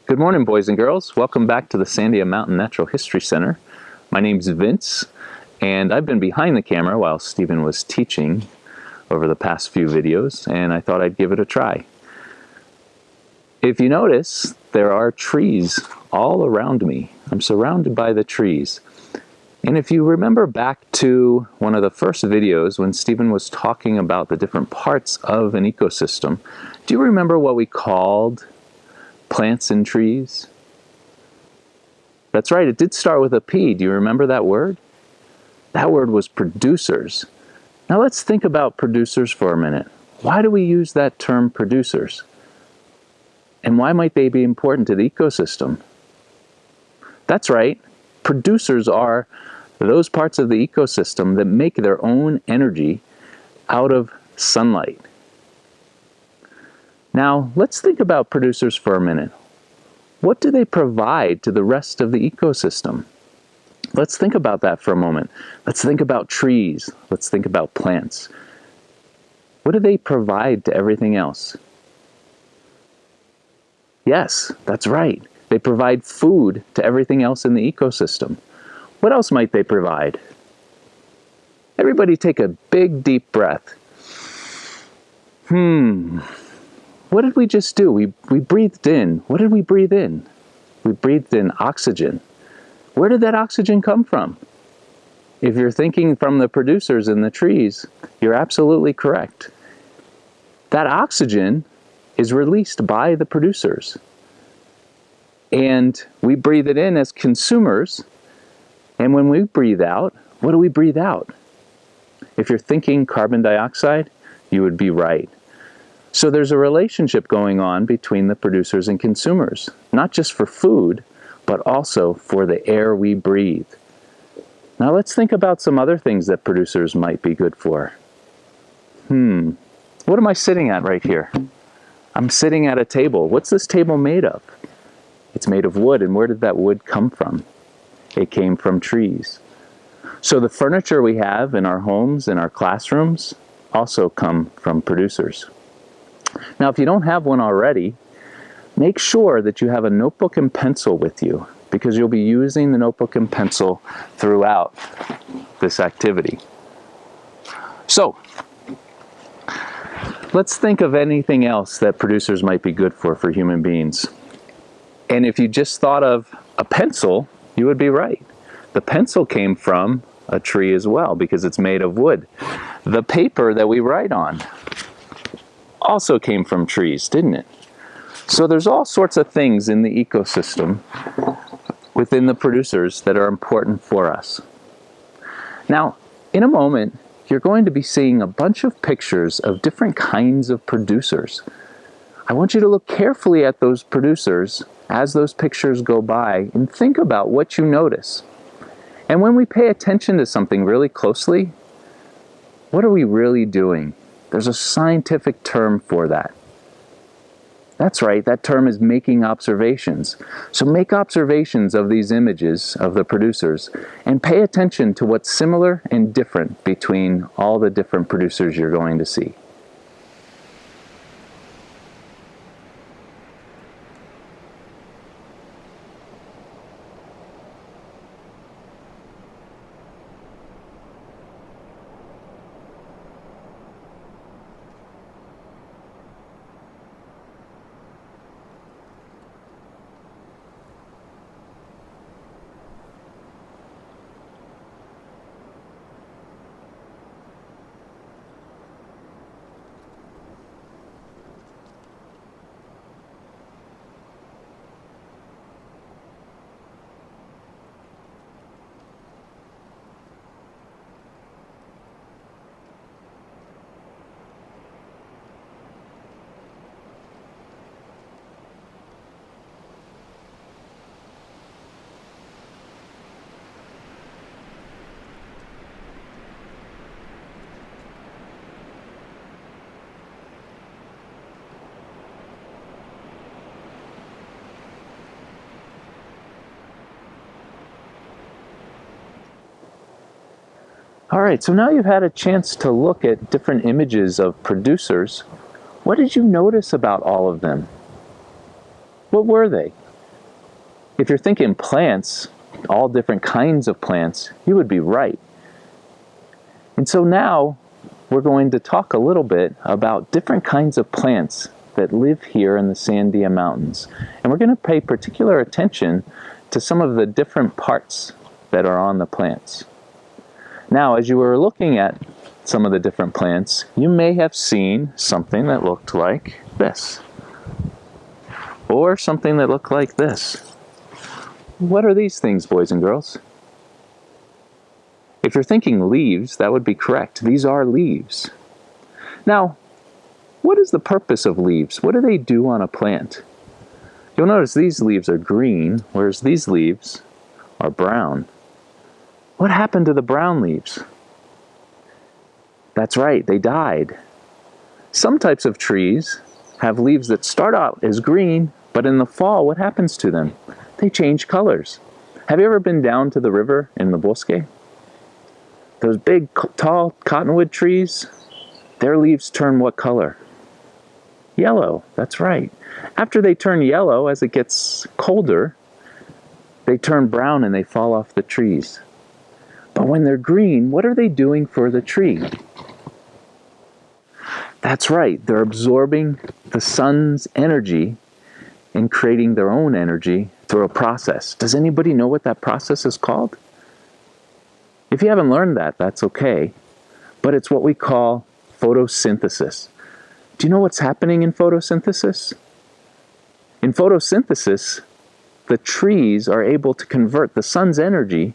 Good morning, boys and girls. Welcome back to the Sandia Mountain Natural History Center. My name's Vince, and I've been behind the camera while Stephen was teaching over the past few videos, and I thought I'd give it a try. If you notice, there are trees all around me. I'm surrounded by the trees. And if you remember back to one of the first videos when Stephen was talking about the different parts of an ecosystem, do you remember what we called plants and trees? That's right, it did start with a P. Do you remember that word? That word was producers. Now let's think about producers for a minute. Why do we use that term producers? And why might they be important to the ecosystem? That's right, producers are those parts of the ecosystem that make their own energy out of sunlight. Now, let's think about producers for a minute. What do they provide to the rest of the ecosystem? Let's think about that for a moment. Let's think about trees. Let's think about plants. What do they provide to everything else? Yes, that's right. They provide food to everything else in the ecosystem. What else might they provide? Everybody take a big, deep breath. What did we just do? We breathed in. What did we breathe in? We breathed in oxygen. Where did that oxygen come from? If you're thinking from the producers in the trees, you're absolutely correct. That oxygen is released by the producers. And we breathe it in as consumers. And when we breathe out, what do we breathe out? If you're thinking carbon dioxide, you would be right. So there's a relationship going on between the producers and consumers, not just for food, but also for the air we breathe. Now let's think about some other things that producers might be good for. What am I sitting at right here? I'm sitting at a table. What's this table made of? It's made of wood, and where did that wood come from? It came from trees. So the furniture we have in our homes and our classrooms also come from producers. Now, if you don't have one already, make sure that you have a notebook and pencil with you, because you'll be using the notebook and pencil throughout this activity. So, let's think of anything else that producers might be good for human beings. And if you just thought of a pencil, you would be right. The pencil came from a tree as well, because it's made of wood. The paper that we write on also came from trees, didn't it? So there's all sorts of things in the ecosystem within the producers that are important for us. Now, in a moment, you're going to be seeing a bunch of pictures of different kinds of producers. I want you to look carefully at those producers as those pictures go by and think about what you notice. And when we pay attention to something really closely, what are we really doing? There's a scientific term for that. That's right, that term is making observations. So make observations of these images of the producers and pay attention to what's similar and different between all the different producers you're going to see. All right, so now you've had a chance to look at different images of producers. What did you notice about all of them? What were they? If you're thinking plants, all different kinds of plants, you would be right. And so now we're going to talk a little bit about different kinds of plants that live here in the Sandia Mountains. And we're going to pay particular attention to some of the different parts that are on the plants. Now, as you were looking at some of the different plants, you may have seen something that looked like this, or something that looked like this. What are these things, boys and girls? If you're thinking leaves, that would be correct. These are leaves. Now, what is the purpose of leaves? What do they do on a plant? You'll notice these leaves are green, whereas these leaves are brown. What happened to the brown leaves? That's right, they died. Some types of trees have leaves that start out as green, but in the fall, what happens to them? They change colors. Have you ever been down to the river in the bosque? Those big, tall cottonwood trees, their leaves turn what color? Yellow, that's right. After they turn yellow, as it gets colder, they turn brown and they fall off the trees. But when they're green, what are they doing for the tree? That's right, they're absorbing the sun's energy and creating their own energy through a process. Does anybody know what that process is called? If you haven't learned that, that's okay. But it's what we call photosynthesis. Do you know what's happening in photosynthesis? In photosynthesis, the trees are able to convert the sun's energy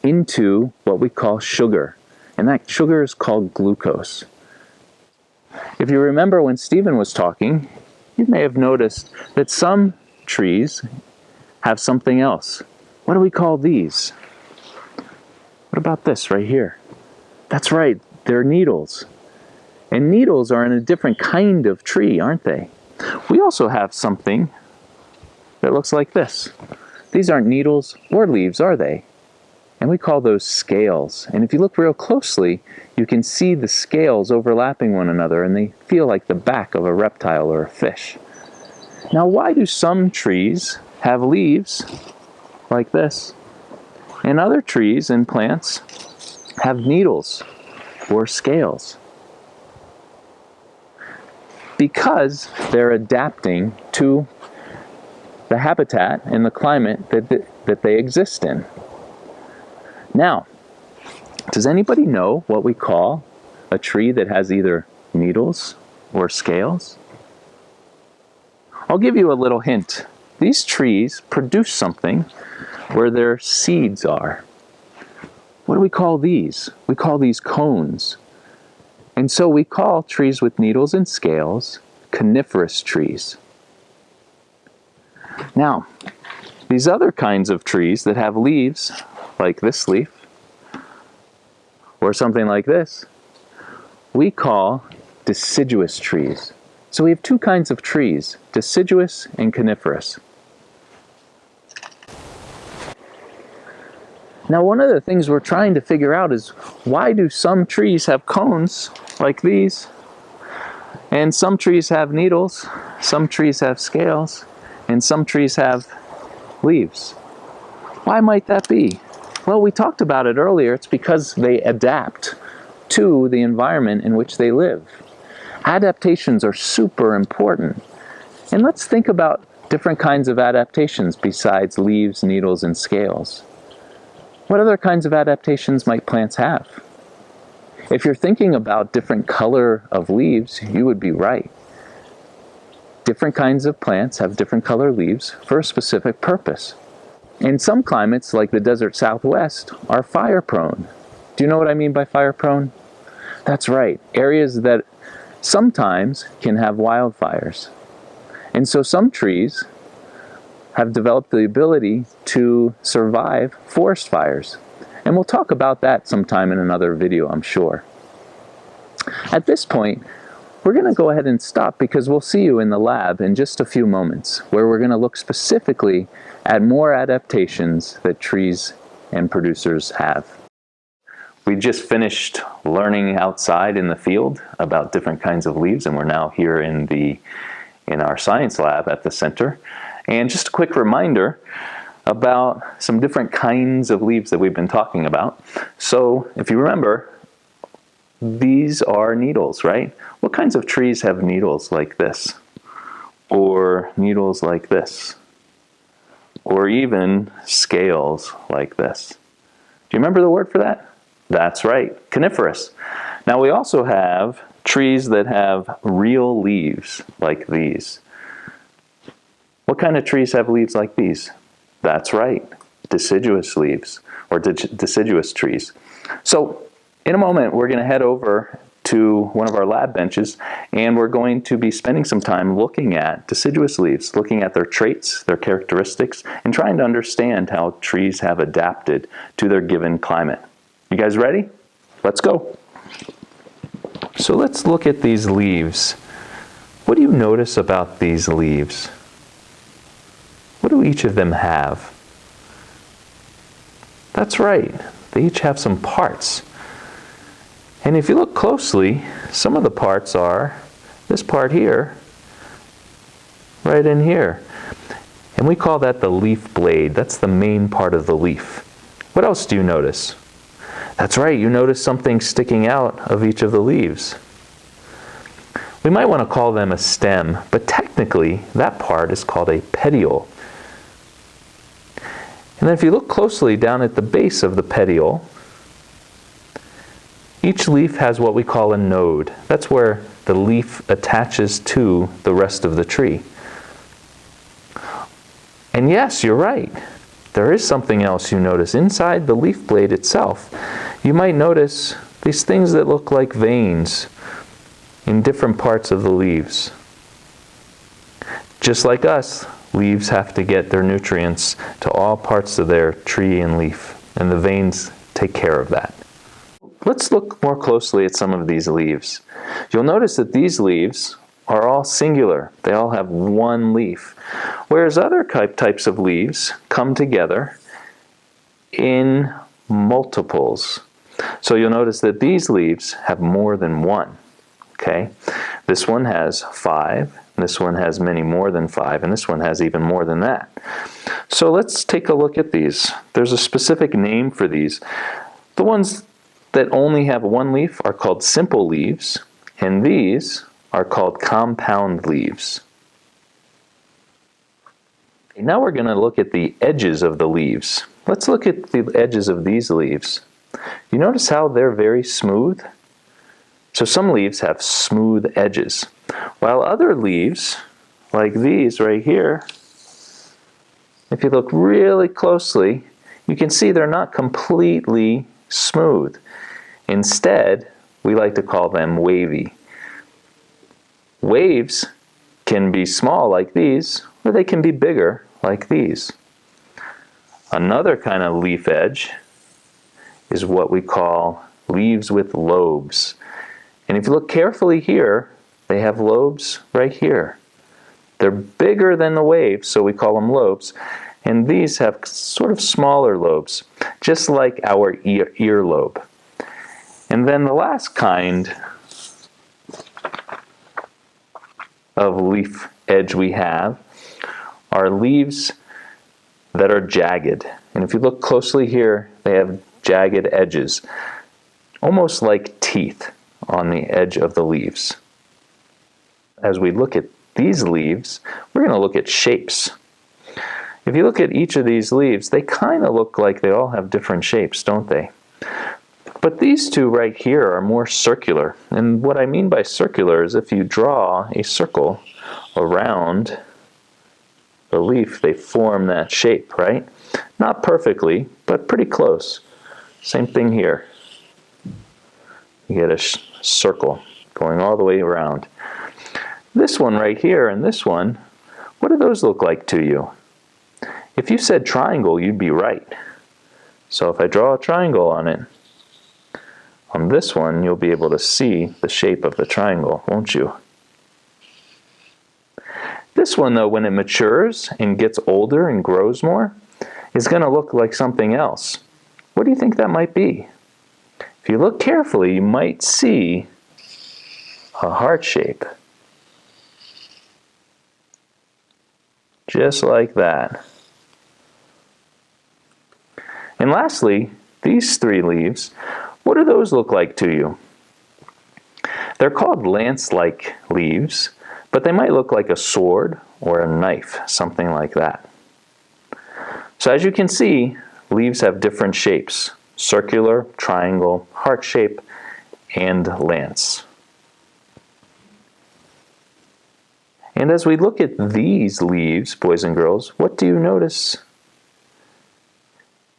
into what we call sugar. And that sugar is called glucose. If you remember when Stephen was talking, you may have noticed that some trees have something else. What do we call these? What about this right here? That's right, they're needles. And needles are in a different kind of tree, aren't they? We also have something that looks like this. These aren't needles or leaves, are they? And we call those scales. And if you look real closely, you can see the scales overlapping one another, and they feel like the back of a reptile or a fish. Now, why do some trees have leaves like this, and other trees and plants have needles or scales? Because they're adapting to the habitat and the climate that they exist in. Now, does anybody know what we call a tree that has either needles or scales? I'll give you a little hint. These trees produce something where their seeds are. What do we call these? We call these cones. And so we call trees with needles and scales coniferous trees. Now, these other kinds of trees that have leaves, like this leaf, or something like this, we call deciduous trees. So we have two kinds of trees, deciduous and coniferous. Now, one of the things we're trying to figure out is, why do some trees have cones like these, and some trees have needles, some trees have scales, and some trees have leaves? Why might that be? Well, we talked about it earlier. It's because they adapt to the environment in which they live. Adaptations are super important. And let's think about different kinds of adaptations besides leaves, needles, and scales. What other kinds of adaptations might plants have? If you're thinking about different color of leaves, you would be right. Different kinds of plants have different color leaves for a specific purpose. And some climates, like the desert Southwest, are fire prone. Do you know what I mean by fire prone? That's right, areas that sometimes can have wildfires. And so some trees have developed the ability to survive forest fires. And we'll talk about that sometime in another video, I'm sure. At this point, we're going to go ahead and stop, because we'll see you in the lab in just a few moments, where we're going to look specifically at more adaptations that trees and producers have. We just finished learning outside in the field about different kinds of leaves, and we're now here in our science lab at the center. And just a quick reminder, about some different kinds of leaves that we've been talking about. So if you remember, these are needles, right? What kinds of trees have needles like this? Or needles like this? Or even scales like this? Do you remember the word for that? That's right, coniferous. Now we also have trees that have real leaves like these. What kind of trees have leaves like these? That's right, deciduous leaves, or deciduous trees. So in a moment, we're going to head over to one of our lab benches, and we're going to be spending some time looking at deciduous leaves, looking at their traits, their characteristics, and trying to understand how trees have adapted to their given climate. You guys ready? Let's go. So let's look at these leaves. What do you notice about these leaves? What do each of them have? That's right, they each have some parts. And if you look closely, some of the parts are this part here, right in here. And we call that the leaf blade. That's the main part of the leaf. What else do you notice? That's right, you notice something sticking out of each of the leaves. We might want to call them a stem, but technically that part is called a petiole. And then if you look closely down at the base of the petiole, each leaf has what we call a node. That's where the leaf attaches to the rest of the tree. And yes, you're right. There is something else you notice. Inside the leaf blade itself, you might notice these things that look like veins in different parts of the leaves. Just like us, leaves have to get their nutrients to all parts of their tree and leaf, and the veins take care of that. Let's look more closely at some of these leaves. You'll notice that these leaves are all singular. They all have one leaf, whereas other types of leaves come together in multiples. So you'll notice that these leaves have more than one. Okay? This one has 5, this one has many more than 5, and this one has even more than that. So let's take a look at these. There's a specific name for these. The ones that only have one leaf are called simple leaves, and these are called compound leaves. Now we're going to look at the edges of the leaves. Let's look at the edges of these leaves. You notice how they're very smooth? So some leaves have smooth edges, while other leaves, like these right here, if you look really closely, you can see they're not completely smooth. Instead, we like to call them wavy. Waves can be small like these, or they can be bigger like these. Another kind of leaf edge is what we call leaves with lobes. And if you look carefully here, they have lobes right here. They're bigger than the waves, so we call them lobes. And these have sort of smaller lobes, just like our earlobe. And then the last kind of leaf edge we have are leaves that are jagged. And if you look closely here, they have jagged edges, almost like teeth on the edge of the leaves. As we look at these leaves, we're going to look at shapes. If you look at each of these leaves, they kind of look like they all have different shapes, don't they? But these two right here are more circular. And what I mean by circular is if you draw a circle around the leaf, they form that shape, right? Not perfectly, but pretty close. Same thing here. You get a circle going all the way around. This one right here and this one, what do those look like to you? If you said triangle, you'd be right. So if I draw a triangle on it, on this one, you'll be able to see the shape of the triangle, won't you? This one, though, when it matures and gets older and grows more, is going to look like something else. What do you think that might be? If you look carefully, you might see a heart shape. Just like that. And lastly, these 3 leaves, what do those look like to you? They're called lance-like leaves, but they might look like a sword or a knife, something like that. So as you can see, leaves have different shapes: circular, triangle, heart shape, and lance. And as we look at these leaves, boys and girls, what do you notice?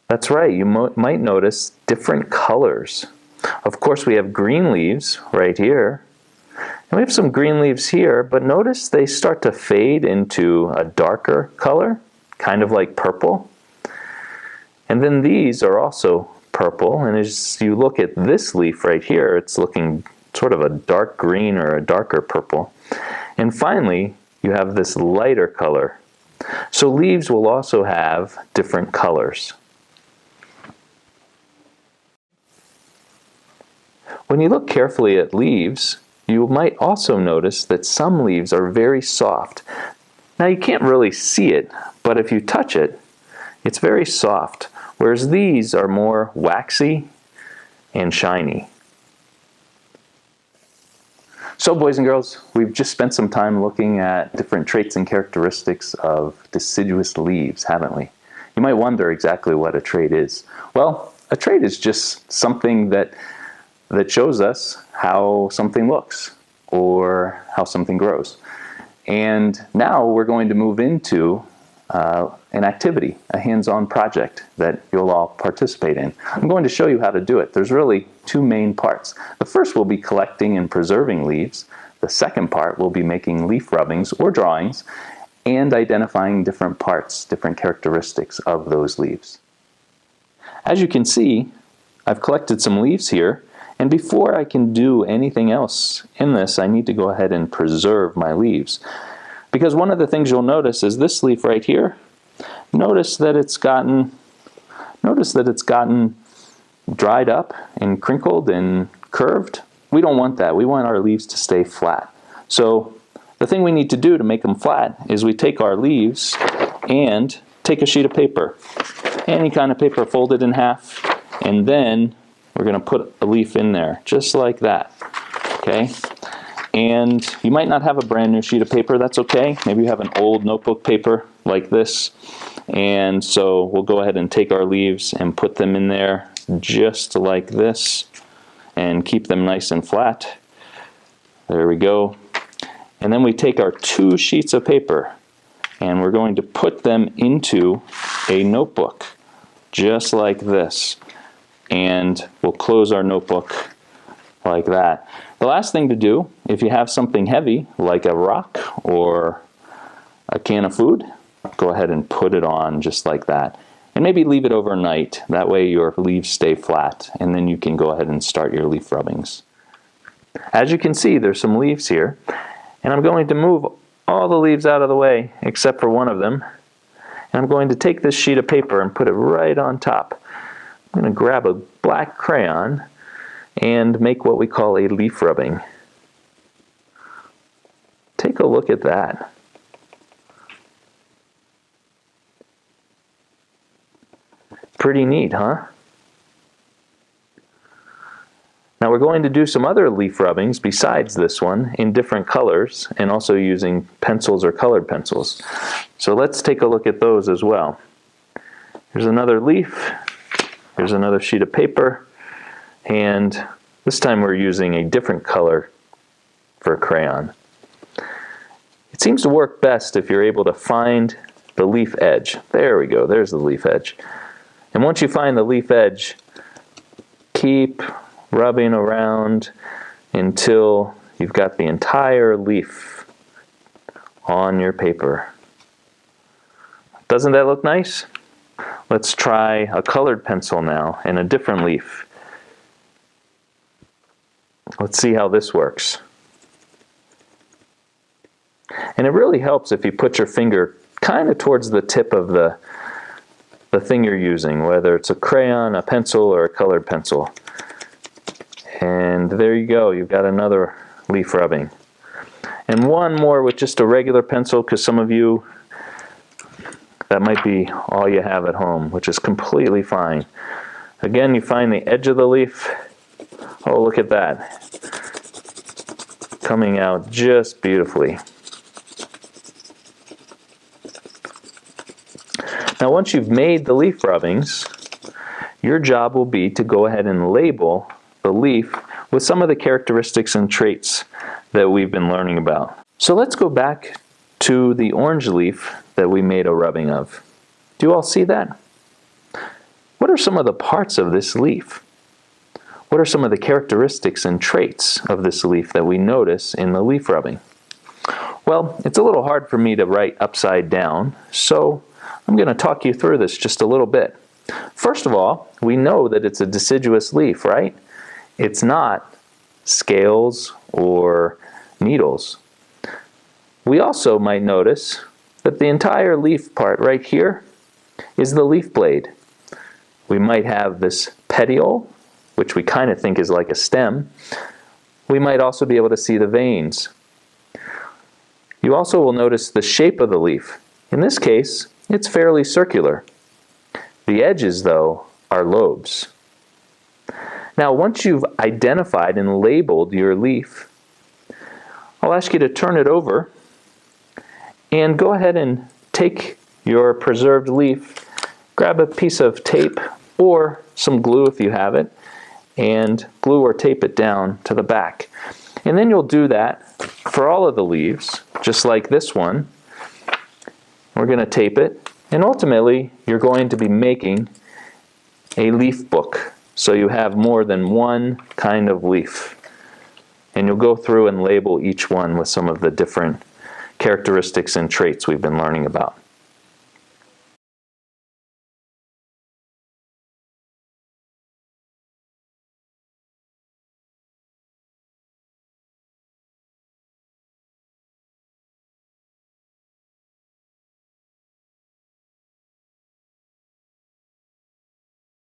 That's right, you might notice different colors. Of course, we have green leaves right here. And we have some green leaves here, but notice they start to fade into a darker color, kind of like purple. And then these are also purple, and as you look at this leaf right here, it's looking sort of a dark green or a darker purple. And finally, you have this lighter color. So leaves will also have different colors. When you look carefully at leaves, you might also notice that some leaves are very soft. Now you can't really see it, but if you touch it, it's very soft, whereas these are more waxy and shiny. So boys and girls, we've just spent some time looking at different traits and characteristics of deciduous leaves, haven't we? You might wonder exactly what a trait is. Well, a trait is just something that shows us how something looks or how something grows. And now we're going to move into an activity, a hands-on project that you'll all participate in. I'm going to show you how to do it. There's really 2 main parts. The first will be collecting and preserving leaves. The second part will be making leaf rubbings or drawings and identifying different parts, different characteristics of those leaves. As you can see, I've collected some leaves here, and before I can do anything else in this, I need to go ahead and preserve my leaves. Because one of the things you'll notice is this leaf right here. Notice that it's gotten dried up and crinkled and curved. We don't want that. We want our leaves to stay flat. So the thing we need to do to make them flat is we take our leaves and take a sheet of paper, any kind of paper, fold it in half, and then we're going to put a leaf in there, just like that, okay? And you might not have a brand new sheet of paper, that's okay. Maybe you have an old notebook paper like this. And so we'll go ahead and take our leaves and put them in there just like this and keep them nice and flat. There we go. And then we take our 2 sheets of paper and we're going to put them into a notebook just like this. And we'll close our notebook like that. The last thing to do, if you have something heavy like a rock or a can of food, go ahead and put it on just like that. And maybe leave it overnight. That way your leaves stay flat, and then you can go ahead and start your leaf rubbings. As you can see, there's some leaves here, and I'm going to move all the leaves out of the way except for one of them. And I'm going to take this sheet of paper and put it right on top. I'm going to grab a black crayon and make what we call a leaf rubbing. Take a look at that. Pretty neat, huh? Now we're going to do some other leaf rubbings besides this one in different colors and also using pencils or colored pencils. So let's take a look at those as well. Here's another leaf. Here's another sheet of paper. And this time we're using a different color for a crayon. It seems to work best if you're able to find the leaf edge. There we go, there's the leaf edge. And once you find the leaf edge, keep rubbing around until you've got the entire leaf on your paper. Doesn't that look nice? Let's try a colored pencil now and a different leaf. Let's see how this works. And it really helps if you put your finger kind of towards the tip of the thing you're using, whether it's a crayon, a pencil, or a colored pencil. And there you go, you've got another leaf rubbing. And one more with just a regular pencil, because some of you, that might be all you have at home, which is completely fine. Again, you find the edge of the leaf. Oh, look at that. Coming out just beautifully. Now, once you've made the leaf rubbings, your job will be to go ahead and label the leaf with some of the characteristics and traits that we've been learning about. So let's go back to the orange leaf that we made a rubbing of. Do you all see that? What are some of the parts of this leaf? What are some of the characteristics and traits of this leaf that we notice in the leaf rubbing? Well, it's a little hard for me to write upside down, so I'm going to talk you through this just a little bit. First of all, we know that it's a deciduous leaf, right? It's not scales or needles. We also might notice that the entire leaf part right here is the leaf blade. We might have this petiole, which we kind of think is like a stem. We might also be able to see the veins. You also will notice the shape of the leaf. In this case, it's fairly circular. The edges, though, are lobes. Now, once you've identified and labeled your leaf, I'll ask you to turn it over and go ahead and take your preserved leaf, grab a piece of tape or some glue if you have it, and glue or tape it down to the back. And then you'll do that for all of the leaves, just like this one. We're going to tape it, and ultimately you're going to be making a leaf book, so you have more than one kind of leaf. And you'll go through and label each one with some of the different characteristics and traits we've been learning about.